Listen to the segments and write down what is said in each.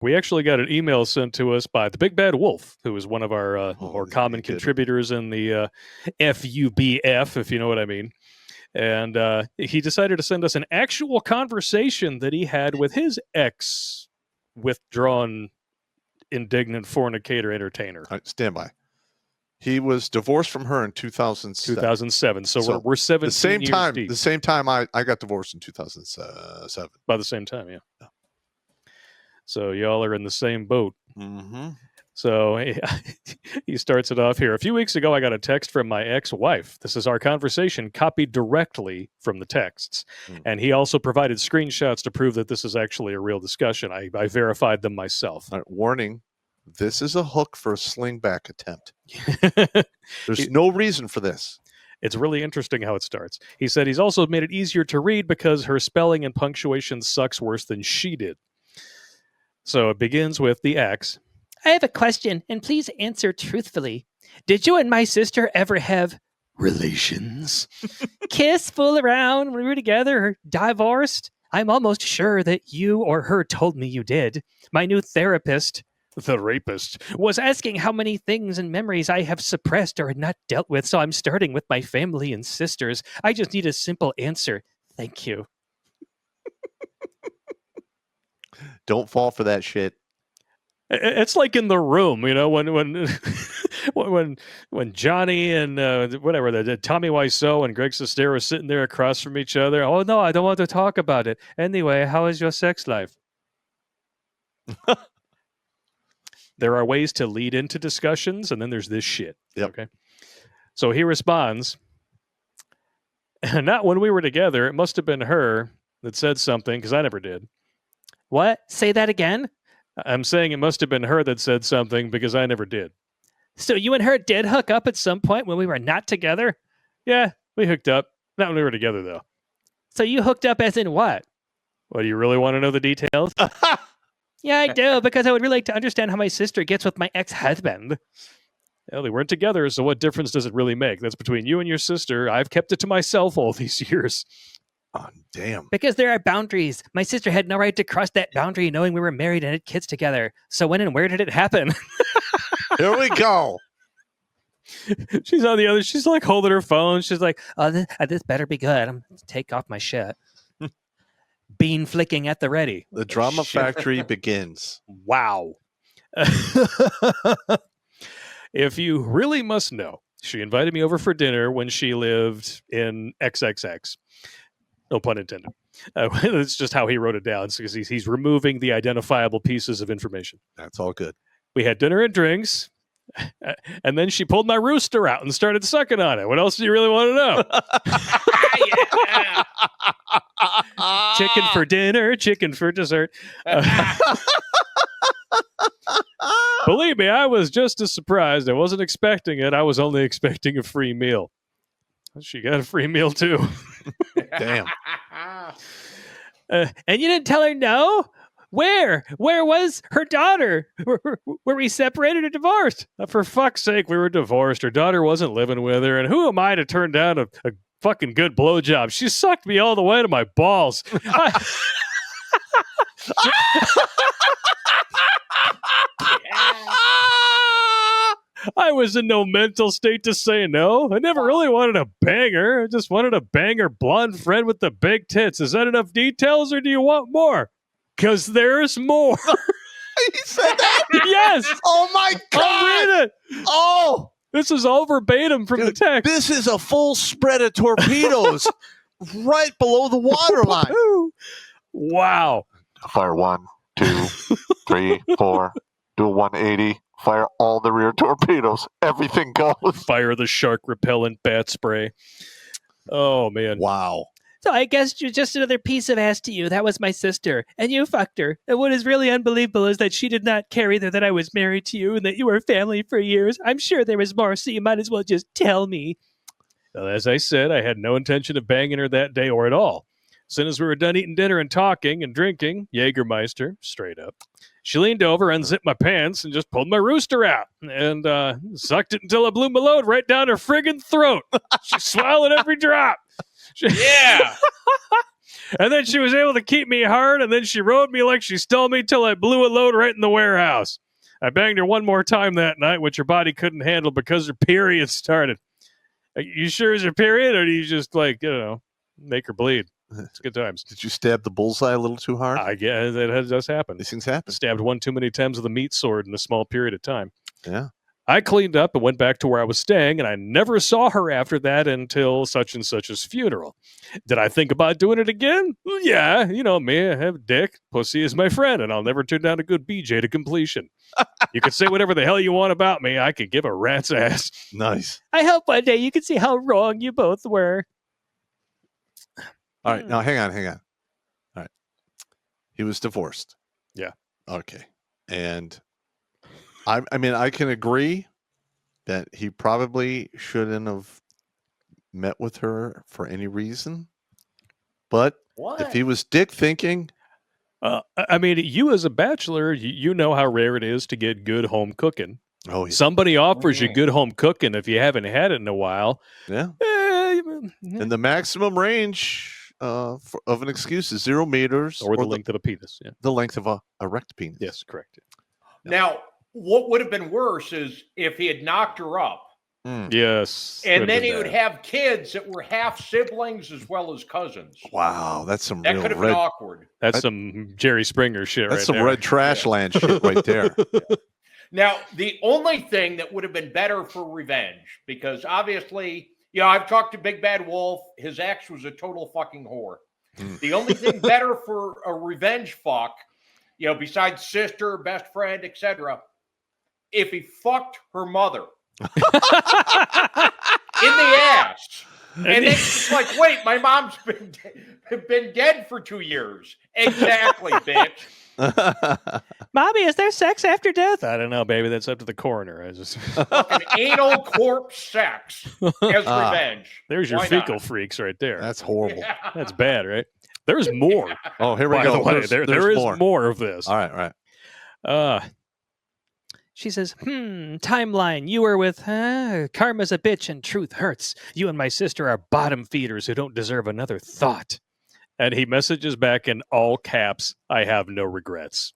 we actually got an email sent to us by the Big Bad Wolf, who is one of our more common contributors in the FUBF, if you know what I mean. And he decided to send us an actual conversation that he had with his ex-withdrawn, indignant fornicator entertainer. All right, stand by. He was divorced from her in 2007. 2007. So we're 17 years deep. The same time I got divorced in 2007. By the same time, yeah. So y'all are in the same boat. Mm-hmm. So he starts it off here. A few weeks ago, I got a text from my ex-wife. This is our conversation copied directly from the texts. And he also provided screenshots to prove that this is actually a real discussion. I verified them myself. All right, warning, this is a hook for a slingback attempt. There's no reason for this. It's really interesting how it starts. He said he's also made it easier to read because her spelling and punctuation sucks worse than she did. So it begins with the ex. I have a question, and please answer truthfully. Did you and my sister ever have relations? Kiss, fool around when we were together, or divorced? I'm almost sure that you or her told me you did. My new therapist, the rapist, was asking how many things and memories I have suppressed or not dealt with, so I'm starting with my family and sisters. I just need a simple answer. Thank you. Don't fall for that shit. It's like in The Room, you know, when Johnny and Tommy Wiseau and Greg Sestero are sitting there across from each other. Oh no, I don't want to talk about it. Anyway, how is your sex life? There are ways to lead into discussions, and then there's this shit. Yep. Okay. So he responds, not when we were together. It must have been her that said something, because I never did. What? Say that again? I'm saying it must have been her that said something because I never did. So you and her did hook up at some point when we were not together? Yeah, we hooked up. Not when we were together, though. So you hooked up as in what? Well, do you really want to know the details? Yeah, I do, because I would really like to understand how my sister gets with my ex-husband. Well, they weren't together, so what difference does it really make? That's between you and your sister. I've kept it to myself all these years. Oh, damn. Because there are boundaries. My sister had no right to cross that boundary knowing we were married and had kids together. So when and where did it happen? Here we go. She's on the other. She's like holding her phone. She's like, oh, this better be good. I'm going to take off my shit. Bean flicking at the ready. The drama factory begins. Wow. If you really must know, she invited me over for dinner when she lived in XXX. No pun intended. It's just how he wrote it down, because he's removing the identifiable pieces of information. That's all good. We had dinner and drinks, and then she pulled my rooster out and started sucking on it. What else do you really want to know? Chicken for dinner, chicken for dessert. Believe me, I was just as surprised. I wasn't expecting it. I was only expecting a free meal. She got a free meal, too. Damn. And you didn't tell her no? Where? Where was her daughter? Were we separated or divorced? For fuck's sake, we were divorced. Her daughter wasn't living with her. And who am I to turn down a fucking good blowjob? She sucked me all the way to my balls. I was in no mental state to say no. I never really wanted to bang her. I just wanted to bang her blonde friend with the big tits. Is that enough details, or do you want more? Because there's more. He said that? Yes. Oh, my God. I'll read it. Oh. This is all verbatim from the text. This is a full spread of torpedoes right below the waterline. Wow. Fire 1, 2, 3, 4. Do a 180. Fire all the rear torpedoes. Everything goes. Fire the shark repellent bat spray. Oh, man. Wow. So I guess just another piece of ass to you. That was my sister. And you fucked her. And what is really unbelievable is that she did not care either that I was married to you and that you were family for years. I'm sure there was more, so you might as well just tell me. Well, as I said, I had no intention of banging her that day or at all. As soon as we were done eating dinner and talking and drinking, Jägermeister, straight up, she leaned over, unzipped my pants, and just pulled my rooster out and sucked it until I blew my load right down her friggin' throat. She swallowed every drop. Yeah. And then she was able to keep me hard, and then she rode me like she stole me till I blew a load right in the warehouse. I banged her one more time that night, which her body couldn't handle because her period started. You sure it's her period, or do you just, like, you know, make her bleed? It's good times. Did you stab the bullseye a little too hard? I guess it does happen. These things happen. Stabbed one too many times with a meat sword in a small period of time. Yeah. I cleaned up and went back to where I was staying, and I never saw her after that until such and such's funeral. Did I think about doing it again? Well, yeah, you know me. I have a dick. Pussy is my friend, and I'll never turn down a good BJ to completion. You can say whatever the hell you want about me. I could give a rat's ass. Nice. I hope one day you can see how wrong you both were. All right. Now, hang on. All right. He was divorced. Yeah. Okay. And I mean, I can agree that he probably shouldn't have met with her for any reason. But if he was dick thinking, I mean, you as a bachelor, you know how rare it is to get good home cooking. oh, yeah. Somebody offers you good home cooking if you haven't had it in a while. Yeah. And the maximum range of an excuse is 0 meters or the length of a penis. Yeah. the length of a erect penis. Yes, correct. Now, what would have been worse is if he had knocked her up, Yes. and then he would have kids that were half siblings as well as cousins. Wow, that's some That real could have been red. awkward. That's some Jerry Springer shit That's right some there. red trash land shit right there. Now, the only thing that would have been better for revenge, because obviously, you know, I've talked to Big Bad Wolf. His ex was a total fucking whore. The only thing better for a revenge fuck, you know, besides sister, best friend, etc., if he fucked her mother in the ass. And then she's like, wait, my mom's been dead for 2 years. Exactly, bitch. Mommy, is there sex after death? I don't know, baby. That's up to the coroner. I just Fucking anal corpse sex as revenge. there's your Why fecal not? freaks right there. That's horrible. Yeah. That's bad, right? There's more. Oh, here we By go. the way, There's there is more of this. All right. She says, timeline. You were with, karma's a bitch and truth hurts. You and my sister are bottom feeders who don't deserve another thought. And he messages back in all caps, I have no regrets.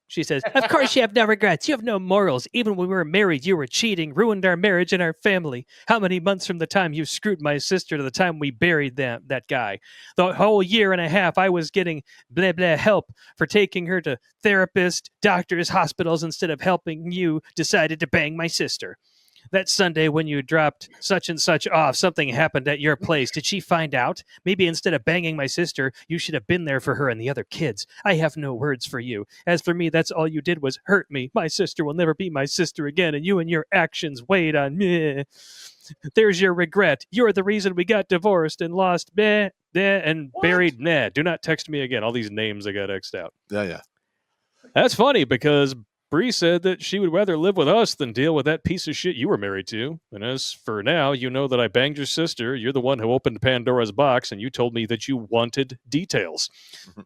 She says, of course you have no regrets. You have no morals. Even when we were married, you were cheating, ruined our marriage and our family. How many months from the time you screwed my sister to the time we buried that guy? The whole year and a half, I was getting blah, blah help for taking her to therapists, doctors, hospitals, instead of helping you decided to bang my sister. That Sunday when you dropped such and such off, something happened at your place. Did she find out? Maybe instead of banging my sister, you should have been there for her and the other kids. I have no words for you. As for me, that's all you did was hurt me. My sister will never be my sister again, and you and your actions weighed on me. There's your regret. You're the reason we got divorced and lost and buried. Nah, do not text me again. All these names I got X'd out. Yeah. That's funny because Bree said that she would rather live with us than deal with that piece of shit you were married to. And as for now, you know that I banged your sister. You're the one who opened Pandora's box, and you told me that you wanted details.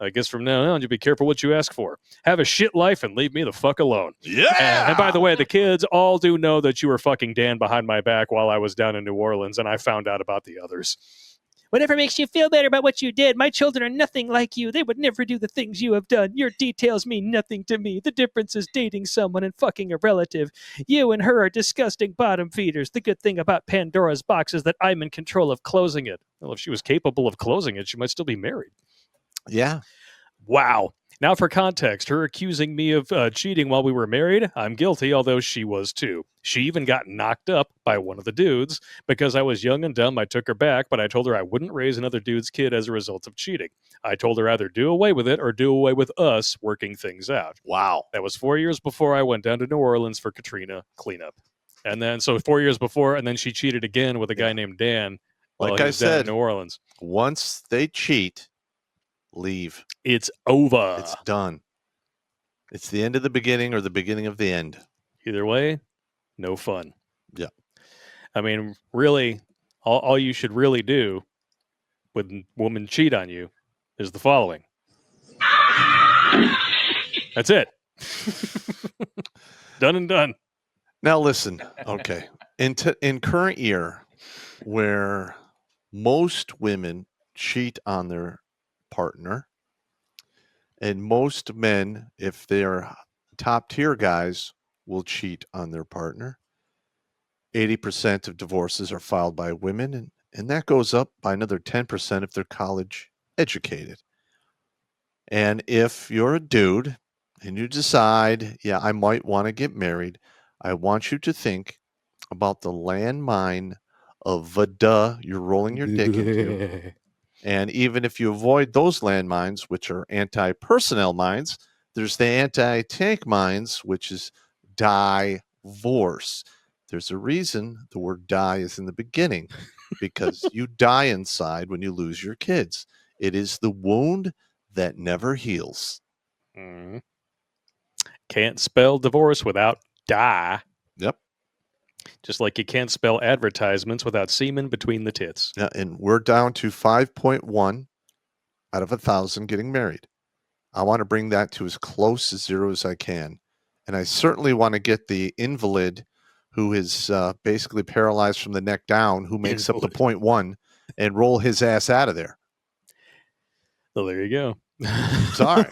I guess from now on, you be careful what you ask for. Have a shit life and leave me the fuck alone. Yeah. And by the way, the kids all do know that you were fucking Dan behind my back while I was down in New Orleans, and I found out about the others. Whatever makes you feel better about what you did. My children are nothing like you. They would never do the things you have done. Your details mean nothing to me. The difference is dating someone and fucking a relative. You and her are disgusting bottom feeders. The good thing about Pandora's box is that I'm in control of closing it. Well, if she was capable of closing it, she might still be married. Yeah. Wow. Now, for context, her accusing me of cheating while we were married, I'm guilty, although she was too. She even got knocked up by one of the dudes. Because I was young and dumb, I took her back, but I told her I wouldn't raise another dude's kid as a result of cheating. I told her either do away with it or do away with us working things out. Wow. That was 4 years before I went down to New Orleans for Katrina cleanup. And then, so 4 years before, and then she cheated again with a guy named Dan while Like he I was down in said, New Orleans. once they cheat, leave. It's over. It's done. It's the end of the beginning or the beginning of the end. Either way, no fun. Yeah. I mean, really, all you should really do when women cheat on you is the following. That's it. Done and done. Now listen, okay. In current year, where most women cheat on their partner. And most men, if they're top tier guys, will cheat on their partner. 80% of divorces are filed by women, and that goes up by another 10% if they're college educated. And if you're a dude and you decide, yeah, I might want to get married, I want you to think about the landmine of vada you're rolling your dick into. And even if you avoid those landmines, which are anti-personnel mines, there's the anti-tank mines, which is divorce. There's a reason the word die is in the beginning, because you die inside when you lose your kids. It is the wound that never heals. Mhm. Can't spell divorce without die. Yep. Just like you can't spell advertisements without semen between the tits. Yeah, and we're down to 5.1 out of 1,000 getting married. I want to bring that to as close to zero as I can. And I certainly want to get the invalid who is basically paralyzed from the neck down, who makes up the 0.1, and roll his ass out of there. Well, there you go. Sorry.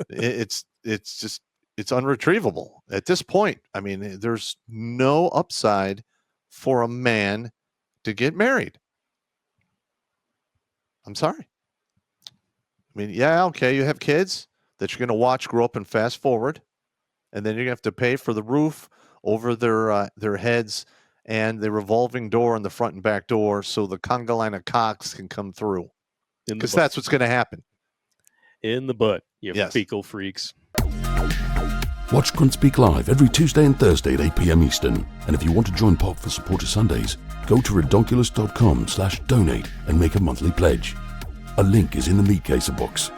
It's unretrievable at this point. I mean, there's no upside for a man to get married. I'm sorry. I mean, yeah, okay, you have kids that you're going to watch grow up and fast forward, and then you're going to have to pay for the roof over their heads and the revolving door in the front and back door so the conga line of cocks can come through. Because that's what's going to happen. In the butt, you Yes. fecal freaks. Watch Grunt Speak live every Tuesday and Thursday at 8 p.m. Eastern. And if you want to join Pop for Supporter Sundays, go to redonkulous.com/donate and make a monthly pledge. A link is in the meat caser box.